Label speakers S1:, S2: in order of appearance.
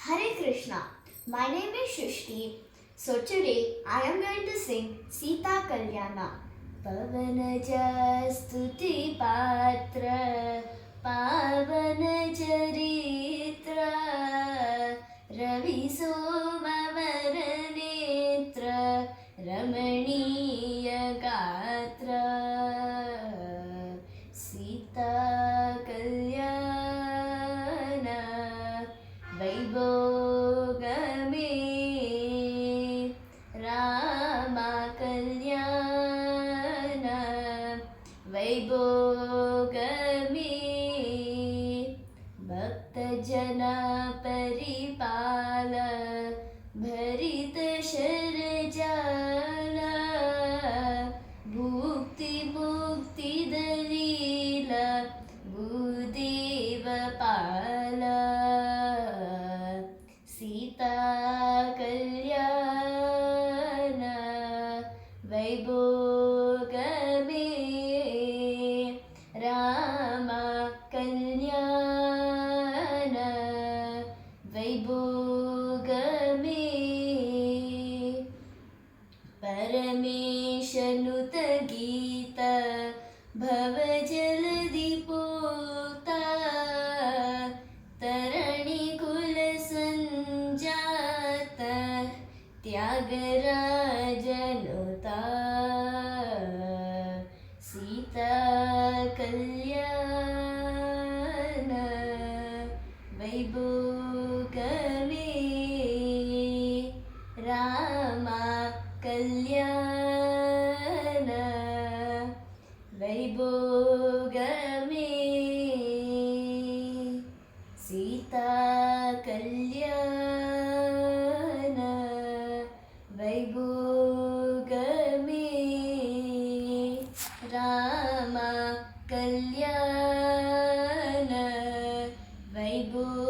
S1: Hare Krishna. My name is Shushti. So today I am going to sing Sita Kalyana. Pavanaja Stuti Patra Pavana Charitra Ravi Somavaranetra Ramaniya Gatra Sita Kalyana Vaibhogame Rama Kalyana Vaibhogame Bhaktajana Paripala Bharita Sharjala Bhukti Mukti Dalila Bhudeva Pala Sita Kalyana Vaibhogame Rama Kalyana Vaibhogame Parameshanuta Gita Bhavajaladi Pota Tarani Kula Sanjata Tyagarajanuta Sita Kalyana Vaibhogame Rama Kalyana Vaibhogame Sita Kalyana Vaibhogame Rama Kalyana Vaibhogame